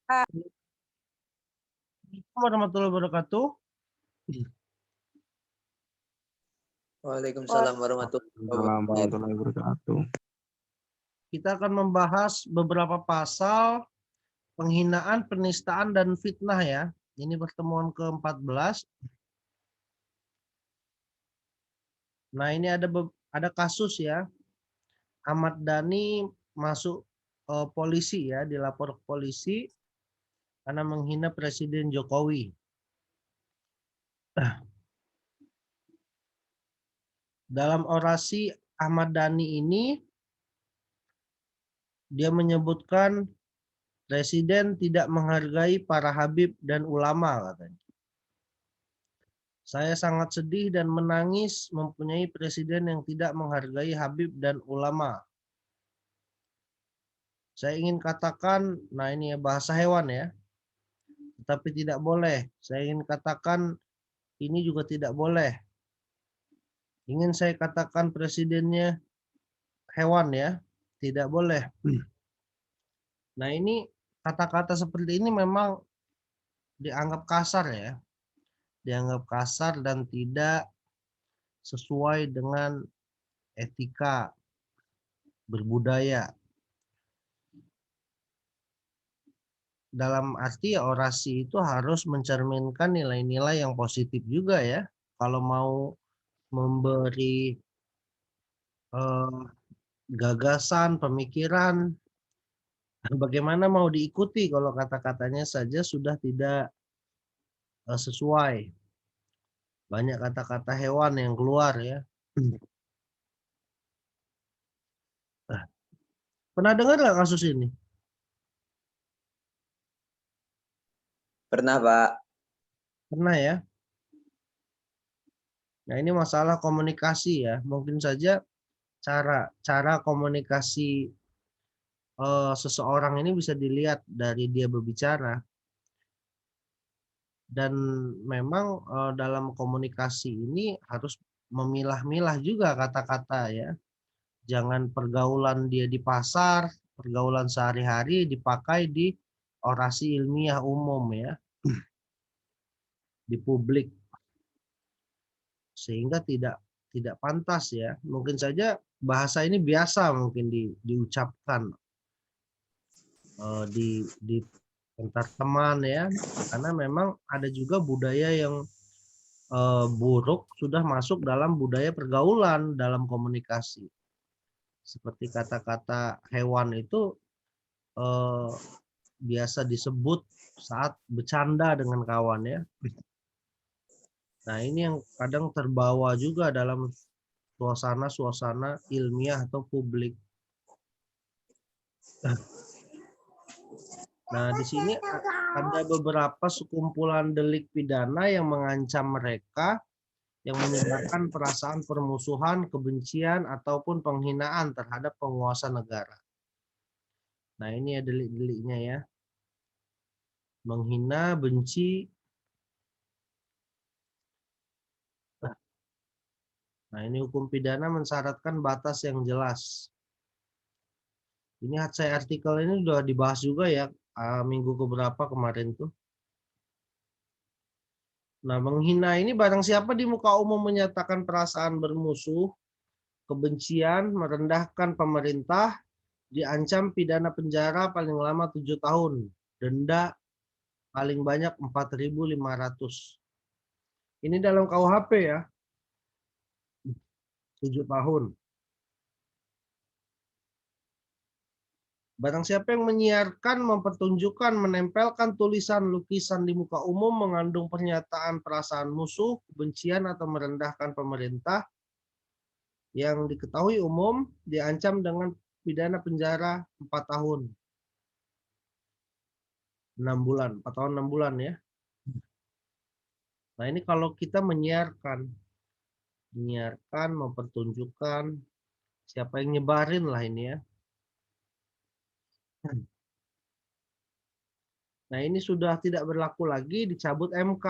Assalamualaikum warahmatullahi wabarakatuh. Waalaikumsalam warahmatullahi wabarakatuh. Kita akan membahas beberapa pasal penghinaan, penistaan, dan fitnah ya. Ini pertemuan ke-14. Nah, ini ada kasus ya. Ahmad Dhani masuk polisi ya, dilapor ke polisi karena menghina Presiden Jokowi. Dalam orasi Ahmad Dhani ini, dia menyebutkan Presiden tidak menghargai para habib dan ulama katanya. Saya sangat sedih dan menangis mempunyai presiden yang tidak menghargai habib dan ulama. Saya ingin katakan, nah ini ya bahasa hewan ya, tapi tidak boleh. Saya ingin katakan ini juga tidak boleh. Ingin saya katakan presidennya hewan ya, tidak boleh. Nah ini kata-kata seperti ini memang dianggap kasar ya. Dianggap kasar dan tidak sesuai dengan etika berbudaya. Dalam arti ya orasi itu harus mencerminkan nilai-nilai yang positif juga ya. Kalau mau memberi gagasan, pemikiran, bagaimana mau diikuti kalau kata-katanya saja sudah tidak sesuai. Banyak kata-kata hewan yang keluar ya. Pernah dengar nggak kasus ini? Pernah, Pak. Pernah ya. Nah ini masalah komunikasi ya. Mungkin saja cara komunikasi seseorang ini bisa dilihat dari dia berbicara. Dan memang dalam komunikasi ini harus memilah-milah juga kata-kata ya. Jangan pergaulan dia di pasar, pergaulan sehari-hari dipakai di orasi ilmiah umum ya. Di publik. Sehingga tidak pantas ya. Mungkin saja bahasa ini biasa mungkin diucapkan di antar teman ya, karena memang ada juga budaya yang buruk sudah masuk dalam budaya pergaulan dalam komunikasi. Seperti kata-kata hewan itu biasa disebut saat bercanda dengan kawan ya. Nah ini yang kadang terbawa juga dalam suasana ilmiah atau publik. Nah, di sini ada beberapa sekumpulan delik pidana yang mengancam mereka yang menyebarkan perasaan permusuhan, kebencian, ataupun penghinaan terhadap penguasa negara. Nah, ini ya delik-deliknya ya. Menghina, benci. Nah, ini hukum pidana mensyaratkan batas yang jelas. Ini saya artikel ini sudah dibahas juga ya minggu keberapa kemarin tuh. Nah, menghina ini barang siapa di muka umum menyatakan perasaan bermusuh, kebencian, merendahkan pemerintah, diancam pidana penjara paling lama 7 tahun, denda paling banyak 4.500. Ini dalam KUHP ya, 7 tahun. Barang siapa yang menyiarkan, mempertunjukkan, menempelkan tulisan, lukisan di muka umum mengandung pernyataan perasaan musuh, kebencian, atau merendahkan pemerintah yang diketahui umum diancam dengan pidana penjara 4 tahun. 6 bulan, 4 tahun 6 bulan ya. Nah ini kalau kita menyiarkan, mempertunjukkan, siapa yang nyebarin lah ini ya. Nah ini sudah tidak berlaku lagi, dicabut MK.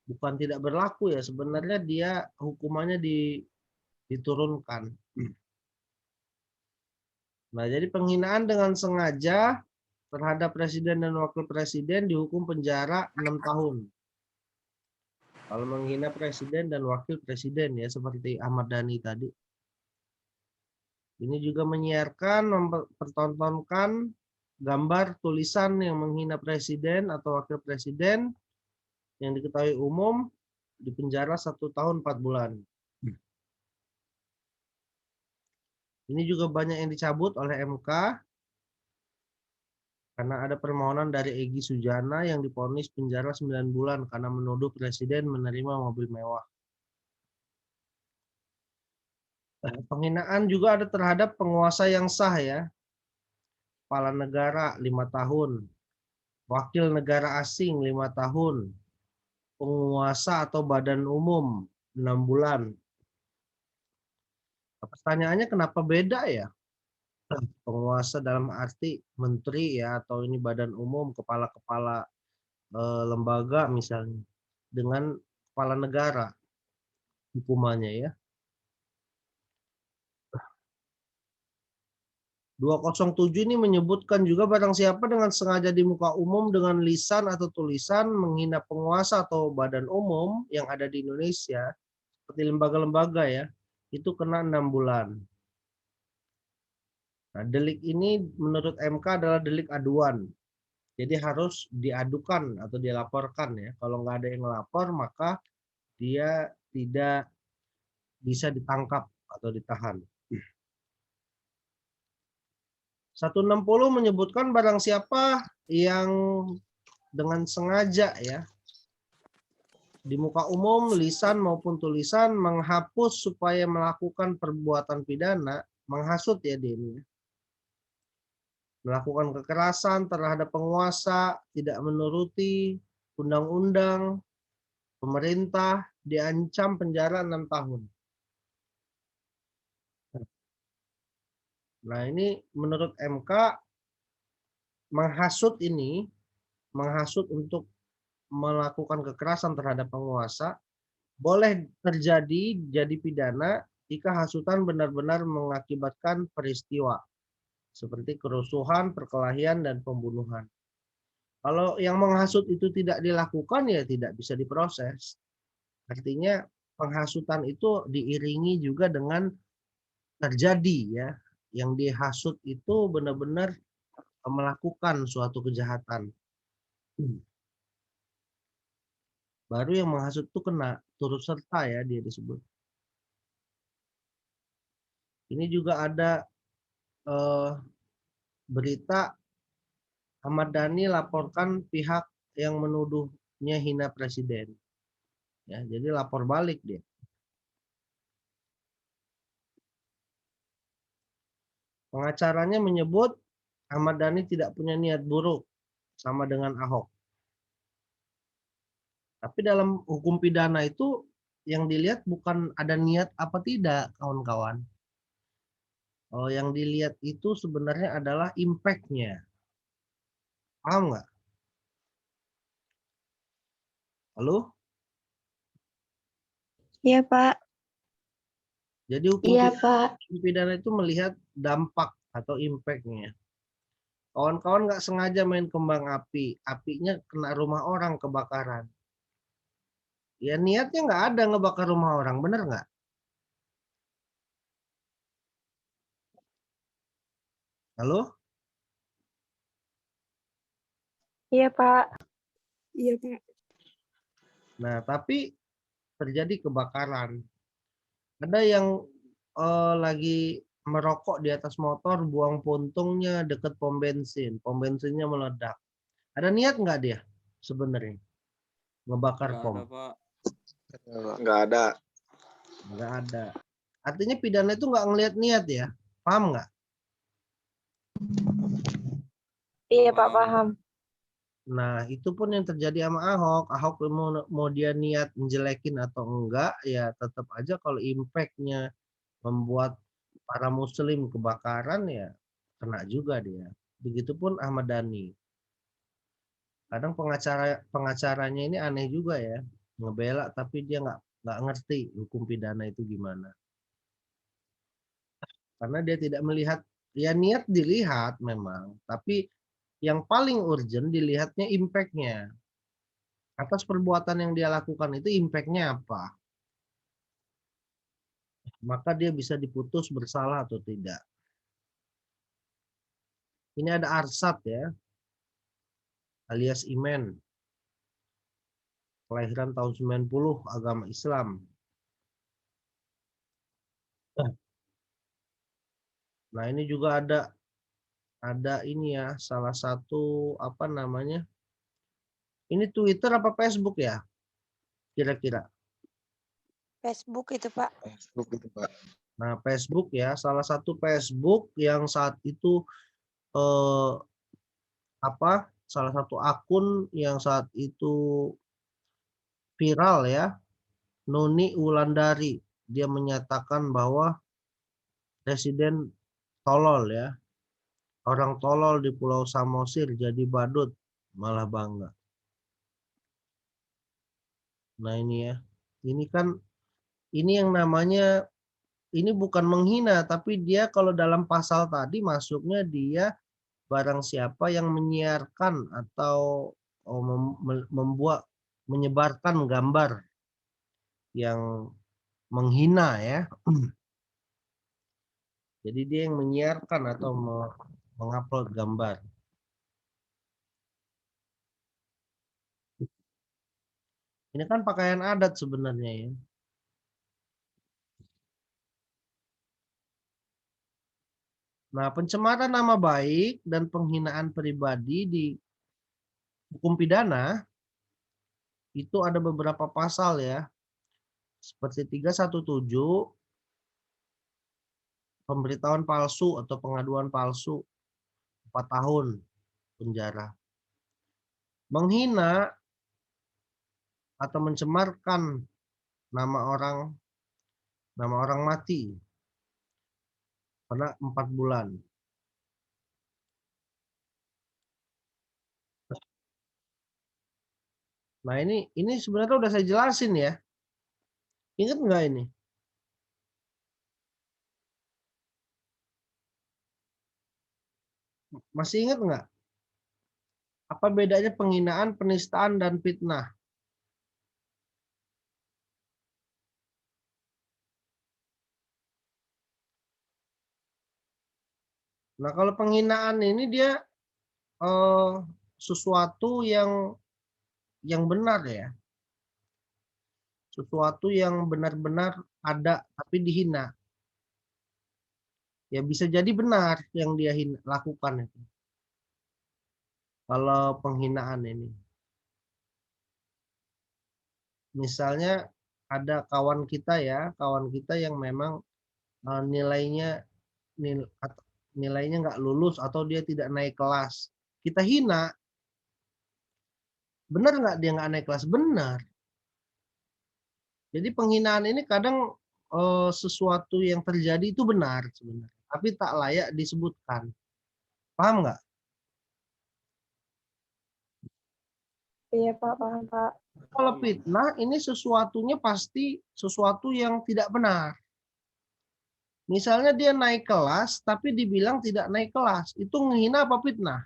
Bukan tidak berlaku ya, sebenarnya dia hukumannya diturunkan. Nah jadi penghinaan dengan sengaja terhadap presiden dan wakil presiden dihukum penjara 6 tahun. Kalau menghina presiden dan wakil presiden ya, seperti Ahmad Dhani tadi. Ini juga menyiarkan, mempertontonkan gambar tulisan yang menghina presiden atau wakil presiden yang diketahui umum dipenjara 1 tahun 4 bulan. Ini juga banyak yang dicabut oleh MK karena ada permohonan dari Egy Sujana yang divonis penjara 9 bulan karena menuduh presiden menerima mobil mewah. Penghinaan juga ada terhadap penguasa yang sah ya. Kepala negara 5 tahun, wakil negara asing 5 tahun, penguasa atau badan umum 6 bulan. Pertanyaannya kenapa beda ya? Penguasa dalam arti menteri ya, atau ini badan umum, kepala-kepala lembaga misalnya, dengan kepala negara hukumannya ya. 207 ini menyebutkan juga barang siapa dengan sengaja di muka umum dengan lisan atau tulisan menghina penguasa atau badan umum yang ada di Indonesia, seperti lembaga-lembaga ya, itu kena 6 bulan. Nah, delik ini menurut MK adalah delik aduan. Jadi harus diadukan atau dilaporkan ya. Kalau nggak ada yang lapor maka dia tidak bisa ditangkap atau ditahan. 160 menyebutkan barang siapa yang dengan sengaja ya di muka umum, lisan maupun tulisan menghapus supaya melakukan perbuatan pidana, menghasut ya dia ini. Melakukan kekerasan terhadap penguasa, tidak menuruti undang-undang, pemerintah, diancam penjara 6 tahun. Nah ini menurut MK menghasut untuk melakukan kekerasan terhadap penguasa boleh terjadi jadi pidana jika hasutan benar-benar mengakibatkan peristiwa seperti kerusuhan, perkelahian, dan pembunuhan. Kalau yang menghasut itu tidak dilakukan ya tidak bisa diproses. Artinya penghasutan itu diiringi juga dengan terjadi ya. Yang dihasut itu benar-benar melakukan suatu kejahatan. Baru yang menghasut itu kena turut serta ya dia disebut. Ini juga ada berita Ahmad Dhani laporkan pihak yang menuduhnya hina presiden. Ya, jadi lapor balik dia. Pengacaranya menyebut Ahmad Dhani tidak punya niat buruk sama dengan Ahok. Tapi dalam hukum pidana itu yang dilihat bukan ada niat apa tidak, kawan-kawan. Yang dilihat itu sebenarnya adalah impact-nya. Paham nggak? Halo? Iya, Pak. Jadi hukum pidana itu melihat dampak atau impact-nya. Kawan-kawan nggak sengaja main kembang api, apinya kena rumah orang kebakaran. Ya niatnya nggak ada ngebakar rumah orang, bener nggak? Halo? Iya, Pak. Iya, Pak. Nah, tapi terjadi kebakaran. Ada yang lagi merokok di atas motor, buang puntungnya deket pom bensin. Pom bensinnya meledak. Ada niat nggak dia sebenarnya ngebakar pom? Nggak ada. Nggak ada. Artinya pidana itu nggak ngelihat niat ya. Paham nggak? Iya, Pak, paham. Nah, itu pun yang terjadi sama Ahok. Ahok mau dia niat menjelekin atau enggak, ya tetap aja kalau impact-nya membuat para muslim kebakaran, ya kena juga dia. Begitupun Ahmad Dhani. Kadang pengacaranya ini aneh juga ya. Ngebela tapi dia nggak ngerti hukum pidana itu gimana. Karena dia tidak melihat, ya niat dilihat memang, tapi Yang paling urgent dilihatnya impact-nya. Atas perbuatan yang dia lakukan itu impact-nya apa? Maka dia bisa diputus bersalah atau tidak. Ini ada Arsat ya, alias Imen. Kelahiran tahun 90, agama Islam. Nah, ini juga ada ini ya, salah satu apa namanya? Ini Twitter apa Facebook ya? Kira-kira. Facebook itu, Pak. Facebook itu, Pak. Nah, Facebook ya, salah satu Facebook yang saat itu eh, apa? Salah satu akun yang saat itu viral ya, Nuni Wulandari. Dia menyatakan bahwa presiden tolol ya. Orang tolol di Pulau Samosir jadi badut, malah bangga. Nah ini ya, ini kan, ini yang namanya, ini bukan menghina, tapi dia kalau dalam pasal tadi masuknya dia barang siapa yang menyiarkan atau membuat, menyebarkan gambar yang menghina ya. Jadi dia yang menyiarkan atau mengupload gambar. Ini kan pakaian adat sebenarnya ya. Nah, pencemaran nama baik dan penghinaan pribadi di hukum pidana itu ada beberapa pasal ya. Seperti 317, pemberitahuan palsu atau pengaduan palsu, 4 tahun penjara. Menghina atau mencemarkan nama orang mati, kena 4 bulan. Nah ini sebenarnya udah saya jelasin ya. Ingat nggak ini? Masih ingat nggak? Apa bedanya penghinaan, penistaan, dan fitnah? Nah kalau penghinaan ini dia eh, sesuatu yang benar ya. Sesuatu yang benar-benar ada tapi dihina. Ya bisa jadi benar yang dia lakukan itu. Kalau penghinaan ini. Misalnya ada kawan kita yang memang nilainya nilainya nggak lulus atau dia tidak naik kelas. Kita hina, benar nggak dia nggak naik kelas? Benar. Jadi penghinaan ini kadang sesuatu yang terjadi itu benar sebenarnya, tapi tak layak disebutkan. Paham nggak? Iya, Pak, paham, Pak. Kalau fitnah ini sesuatunya pasti sesuatu yang tidak benar. Misalnya dia naik kelas tapi dibilang tidak naik kelas, itu menghina apa fitnah?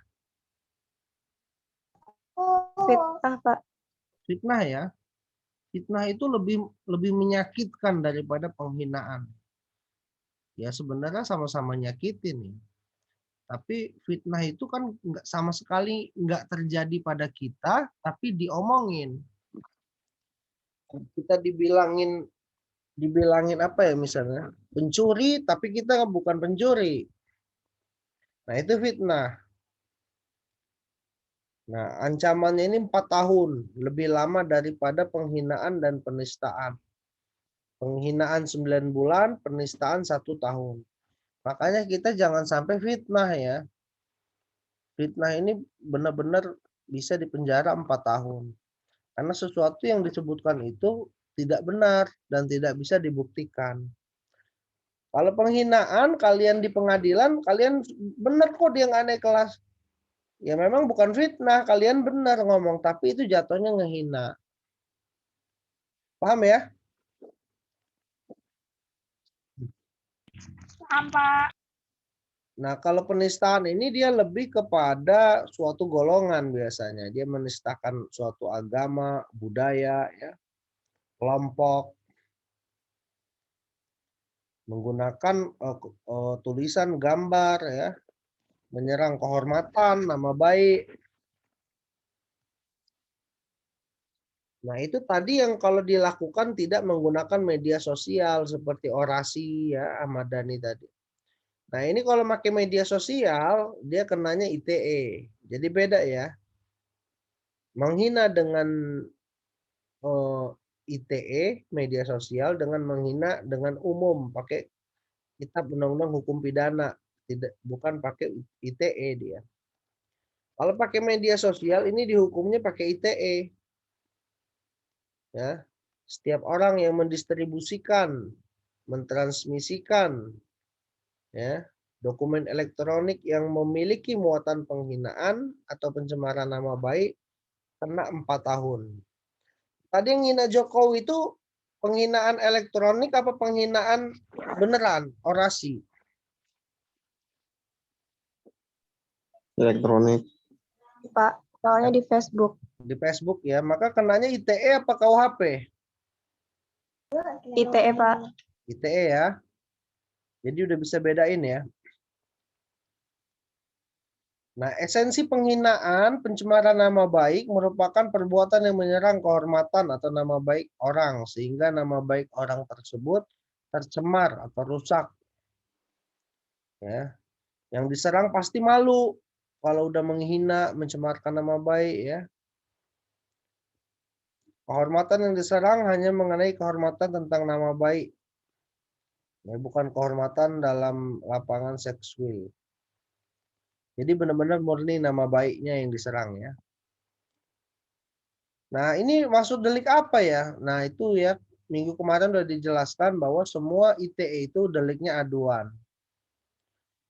Fitnah, Pak. Fitnah ya. Fitnah itu lebih lebih menyakitkan daripada penghinaan. Ya sebenarnya sama-sama nyakitin ya. Tapi fitnah itu kan nggak sama sekali nggak terjadi pada kita, tapi diomongin. Kita dibilangin apa ya misalnya pencuri, tapi kita bukan pencuri. Nah itu fitnah. Nah ancamannya ini 4 tahun, lebih lama daripada penghinaan dan penistaan. Penghinaan 9 bulan, penistaan 1 tahun. Makanya kita jangan sampai fitnah ya. Fitnah ini benar-benar bisa dipenjara 4 tahun. Karena sesuatu yang disebutkan itu tidak benar dan tidak bisa dibuktikan. Kalau penghinaan, kalian di pengadilan, kalian benar kok dia nggak naik kelas. Ya memang bukan fitnah, kalian benar ngomong, tapi itu jatuhnya ngehina. Paham ya? Paham, Pak. Nah, kalau penistaan ini dia lebih kepada suatu golongan biasanya. Dia menistakan suatu agama, budaya, ya, kelompok, menggunakan tulisan, gambar, ya, menyerang kehormatan, nama baik. Nah, itu tadi yang kalau dilakukan tidak menggunakan media sosial seperti orasi, ya, Ahmad Dhani tadi. Nah, ini kalau pakai media sosial, dia kenanya ITE. Jadi beda ya. Menghina dengan ITE, media sosial, dengan menghina dengan umum, pakai kitab undang-undang hukum pidana. Tidak, bukan pakai ITE dia. Kalau pakai media sosial, ini dihukumnya pakai ITE. Ya. Setiap orang yang mendistribusikan, mentransmisikan, ya, dokumen elektronik yang memiliki muatan penghinaan atau pencemaran nama baik kena 4 tahun. Tadi yang hina Jokowi itu penghinaan elektronik apa penghinaan beneran orasi? Elektronik. Pak, soalnya di Facebook. Di Facebook ya, maka kenanya ITE apa KUHP? ITE, Pak. ITE ya. Jadi udah bisa bedain ya. Nah, esensi penghinaan, pencemaran nama baik merupakan perbuatan yang menyerang kehormatan atau nama baik orang sehingga nama baik orang tersebut tercemar atau rusak. Ya. Yang diserang pasti malu kalau udah menghina, mencemarkan nama baik ya. Kehormatan yang diserang hanya mengenai kehormatan tentang nama baik. Ya, bukan kehormatan dalam lapangan seksual. Jadi benar-benar murni nama baiknya yang diserang ya. Nah, ini maksud delik apa ya? Nah, itu ya minggu kemarin sudah dijelaskan bahwa semua ITE itu deliknya aduan.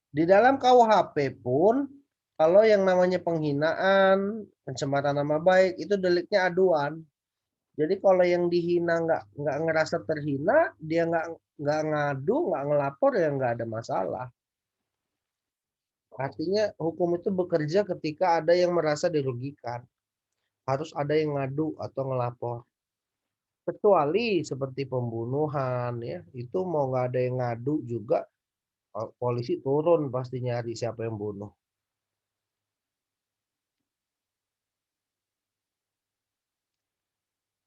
Di dalam KUHP pun kalau yang namanya penghinaan, pencemaran nama baik itu deliknya aduan. Jadi kalau yang dihina nggak ngerasa terhina, dia nggak ngadu, nggak ngelapor ya nggak ada masalah. Artinya hukum itu bekerja ketika ada yang merasa dirugikan. Harus ada yang ngadu atau ngelapor. Kecuali seperti pembunuhan ya, itu mau nggak ada yang ngadu juga polisi turun pasti nyari siapa yang bunuh.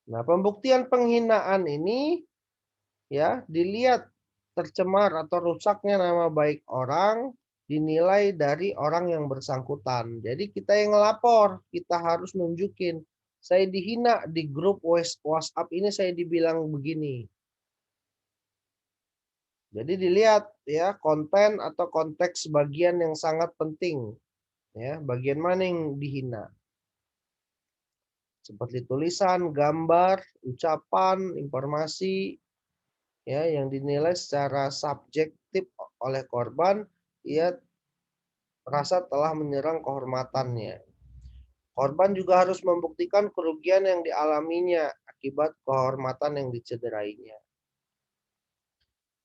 Nah, pembuktian penghinaan ini ya dilihat tercemar atau rusaknya nama baik orang dinilai dari orang yang bersangkutan. Jadi kita yang ngelapor, kita harus nunjukin saya dihina di grup WhatsApp ini, saya dibilang begini. Jadi dilihat ya konten atau konteks bagian yang sangat penting. Ya, bagian mana yang dihina. Seperti tulisan, gambar, ucapan, informasi ya yang dinilai secara subjektif oleh korban, ia merasa telah menyerang kehormatannya. Korban juga harus membuktikan kerugian yang dialaminya akibat kehormatan yang dicederainya.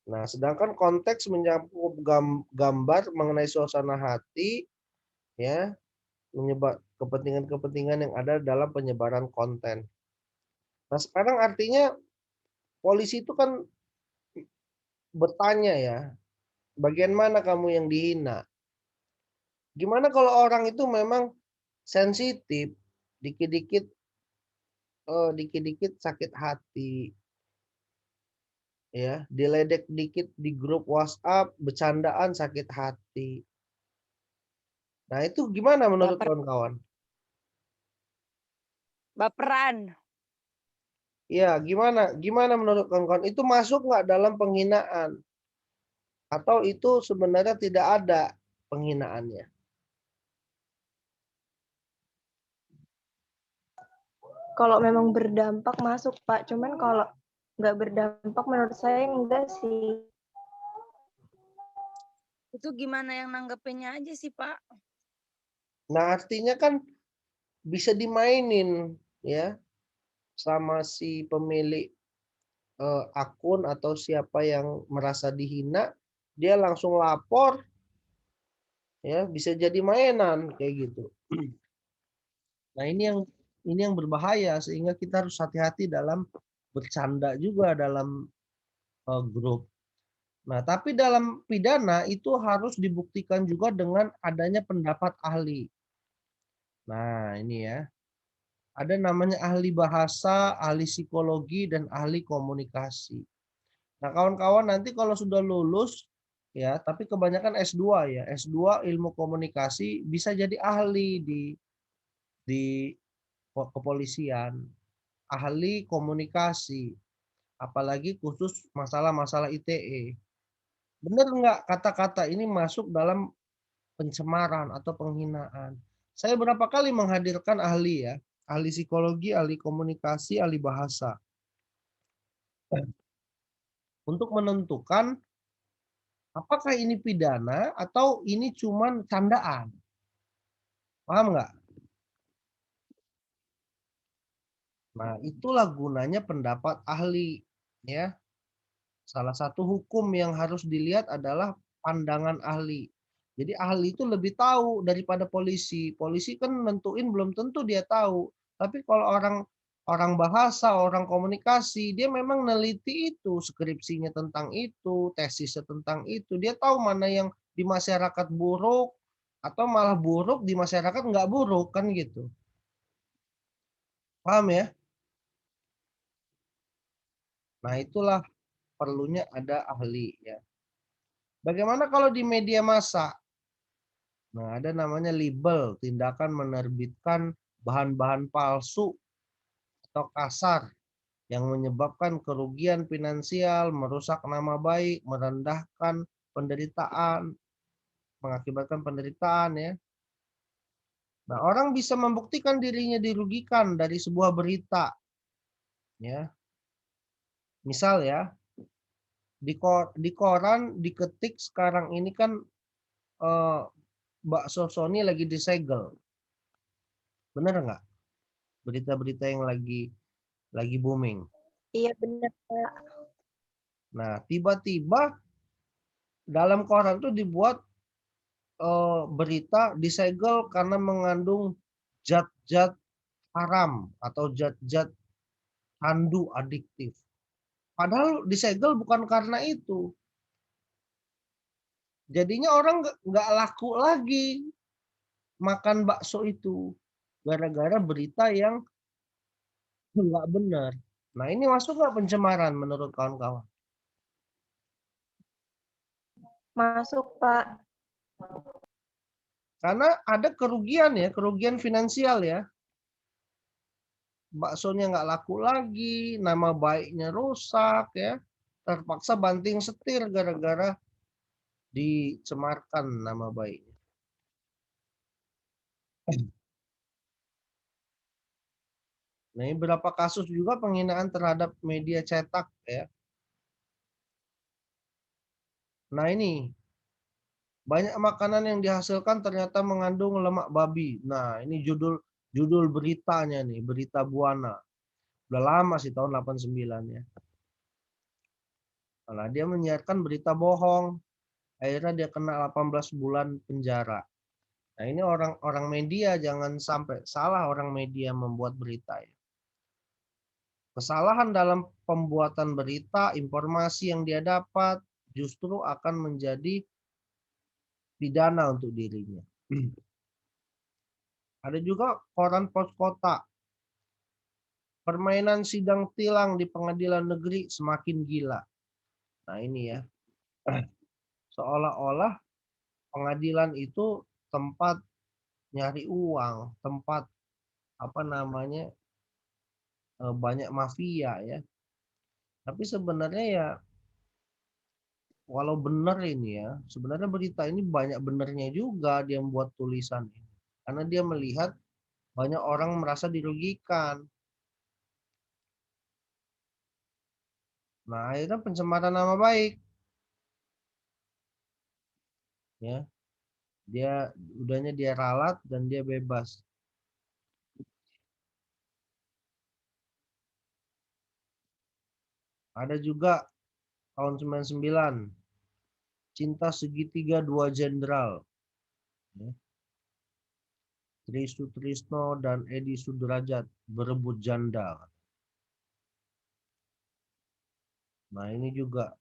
Nah, sedangkan konteks mencakup gambar mengenai suasana hati, ya, menyebab kepentingan-kepentingan yang ada dalam penyebaran konten. Nah, sekarang artinya polisi itu kan bertanya ya, bagian mana kamu yang dihina? Gimana kalau orang itu memang sensitif, dikit-dikit dikit-dikit sakit hati, ya, diledek dikit di grup WhatsApp, bercandaan sakit hati. Nah, itu gimana menurut kawan-kawan? Baperan. Ya, gimana menurut kawan-kawan? Itu masuk nggak dalam penghinaan? Atau itu sebenarnya tidak ada penghinaannya? Kalau memang berdampak masuk, Pak. Cuman kalau nggak berdampak menurut saya enggak sih. Itu gimana yang nanggepinnya aja sih, Pak? Nah, artinya kan bisa dimainin ya sama si pemilik akun atau siapa yang merasa dihina, dia langsung lapor, Ya, bisa jadi mainan kayak gitu. Nah, ini yang berbahaya sehingga kita harus hati-hati dalam bercanda juga dalam grup. Nah, tapi dalam pidana itu harus dibuktikan juga dengan adanya pendapat ahli. Nah, ini ya. Ada namanya ahli bahasa, ahli psikologi, dan ahli komunikasi. Nah, kawan-kawan nanti kalau sudah lulus, ya, tapi kebanyakan S2 ya, S2 ilmu komunikasi bisa jadi ahli di kepolisian, ahli komunikasi, apalagi khusus masalah-masalah ITE. Benar nggak kata-kata ini masuk dalam pencemaran atau penghinaan? Saya berapa kali menghadirkan ahli ya, ahli psikologi, ahli komunikasi, ahli bahasa untuk menentukan apakah ini pidana atau ini cuman candaan. Paham nggak? Nah, itulah gunanya pendapat ahli. Ya, salah satu hukum yang harus dilihat adalah pandangan ahli. Jadi ahli itu lebih tahu daripada polisi. Polisi kan nentuin belum tentu dia tahu. Tapi kalau orang orang bahasa, orang komunikasi, dia memang neliti itu, skripsinya tentang itu, tesisnya tentang itu. Dia tahu mana yang di masyarakat buruk atau malah buruk di masyarakat nggak buruk kan gitu. Paham ya? Nah, itulah perlunya ada ahli ya. Bagaimana kalau di media massa? Nah, ada namanya libel, tindakan menerbitkan bahan-bahan palsu atau kasar yang menyebabkan kerugian finansial, merusak nama baik, merendahkan penderitaan, mengakibatkan penderitaan ya. Nah, orang bisa membuktikan dirinya dirugikan dari sebuah berita ya. Misal ya, di koran diketik sekarang ini kan eh, bakso Sony lagi disegel. Bener nggak? Berita-berita yang lagi booming. Iya benar, Pak. Nah, tiba-tiba dalam koran tuh dibuat berita disegel karena mengandung zat-zat haram atau zat-zat candu adiktif. Padahal disegel bukan karena itu. Jadinya orang nggak laku lagi makan bakso itu gara-gara berita yang nggak benar. Nah, ini masuk nggak pencemaran menurut kawan-kawan? Masuk, Pak. Karena ada kerugian ya, kerugian finansial ya. Baksonya nggak laku lagi, nama baiknya rusak ya. Terpaksa banting setir gara-gara dicemarkan nama baiknya. Nah, ini berapa kasus juga penghinaan terhadap media cetak ya. Nah, ini banyak makanan yang dihasilkan ternyata mengandung lemak babi. Nah, ini judul beritanya nih, berita Buana. Udah lama sih tahun 89 ya. Nah, dia menyiarkan berita bohong. Akhirnya dia kena 18 bulan penjara. Nah, ini orang media jangan sampai salah orang media membuat berita ya. Kesalahan dalam pembuatan berita, informasi yang dia dapat justru akan menjadi pidana untuk dirinya. Ada juga koran pos kota. Permainan sidang tilang di pengadilan negeri semakin gila. Nah, ini ya. Seolah-olah pengadilan itu tempat nyari uang, tempat apa namanya banyak mafia ya. Tapi sebenarnya ya walau benar ini ya, sebenarnya berita ini banyak benernya juga dia membuat tulisan ini. Karena dia melihat banyak orang merasa dirugikan. Nah, akhirnya pencemaran nama baik. Ya, dia udahnya dia ralat dan dia bebas. Ada juga tahun 99 Cinta Segitiga Dua Jenderal. Ya. Tri Sutrisno dan Edi Sudrajat berebut janda. Nah, ini juga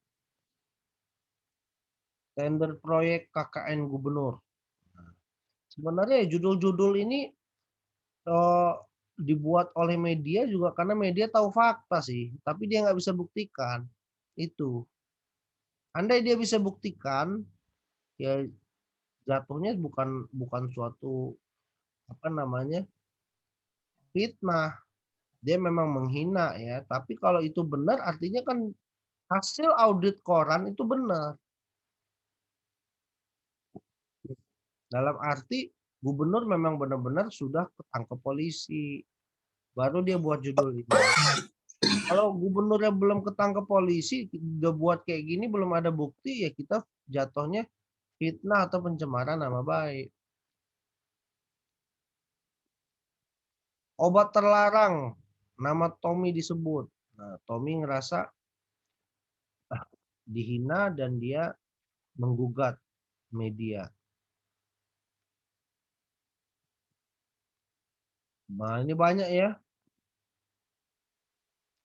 tender proyek KKN gubernur. Nah, sebenarnya judul-judul ini dibuat oleh media juga karena media tahu fakta sih, tapi dia nggak bisa buktikan itu. Andai dia bisa buktikan, ya jatuhnya bukan suatu apa namanya fitnah. Dia memang menghina ya, tapi kalau itu benar artinya kan hasil audit koran itu benar. Dalam arti gubernur memang benar-benar sudah ketangkep polisi. Baru dia buat judul ini. Kalau gubernurnya belum ketangkep polisi, udah buat kayak gini belum ada bukti, ya kita jatuhnya fitnah atau pencemaran nama baik. Obat terlarang, nama Tommy disebut. Nah, Tommy ngerasa dihina dan dia menggugat media. Nah, ini banyak ya.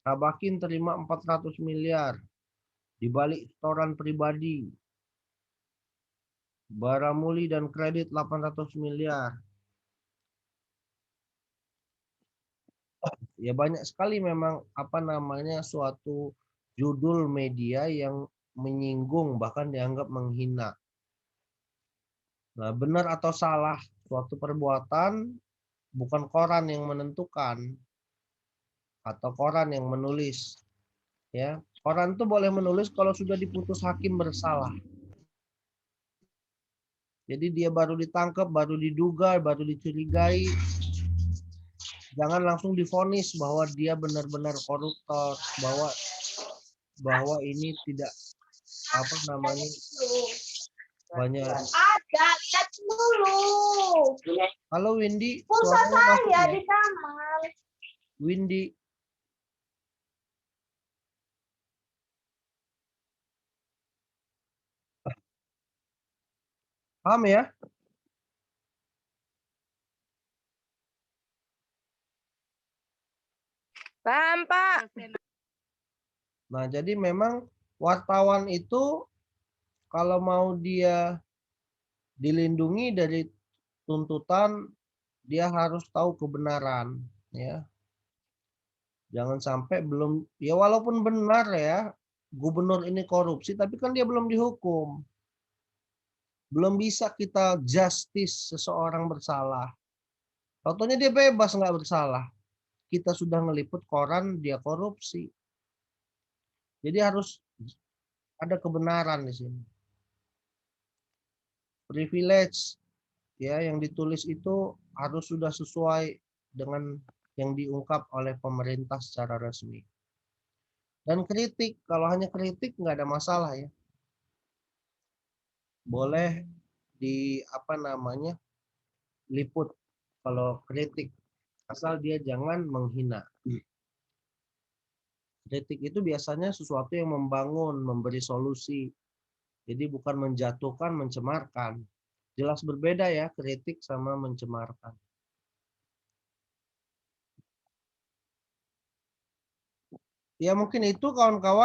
Tabakin terima 400 miliar di balik setoran pribadi. Baramuli dan kredit 800 miliar. Ya banyak sekali memang apa namanya suatu judul media yang menyinggung bahkan dianggap menghina. Nah, benar atau salah suatu perbuatan bukan koran yang menentukan atau koran yang menulis. Ya, koran itu boleh menulis kalau sudah diputus hakim bersalah. Jadi dia baru ditangkap, baru diduga, baru dicurigai. Jangan langsung divonis bahwa dia benar-benar koruptor, bahwa ini tidak apa namanya banyak. Ada, lihat dulu. Halo Windy, Pulsa suaranya masuk saya ya? di kamar. Windy, paham ya? Paham, Pak. Nah, jadi memang wartawan itu kalau mau dia dilindungi dari tuntutan, dia harus tahu kebenaran, ya. Jangan sampai belum, ya walaupun benar ya, gubernur ini korupsi, tapi kan dia belum dihukum. Belum bisa kita justice seseorang bersalah. Contohnya dia bebas nggak bersalah. Kita sudah ngeliput koran dia korupsi. Jadi harus ada kebenaran di sini. Privilege ya yang ditulis itu harus sudah sesuai dengan yang diungkap oleh pemerintah secara resmi. Dan kritik, kalau hanya kritik nggak ada masalah ya. Boleh di apa namanya liput kalau kritik, asal dia jangan menghina. Kritik itu biasanya sesuatu yang membangun, memberi solusi. Jadi bukan menjatuhkan, mencemarkan. Jelas berbeda ya kritik sama mencemarkan. Ya mungkin itu kawan-kawan.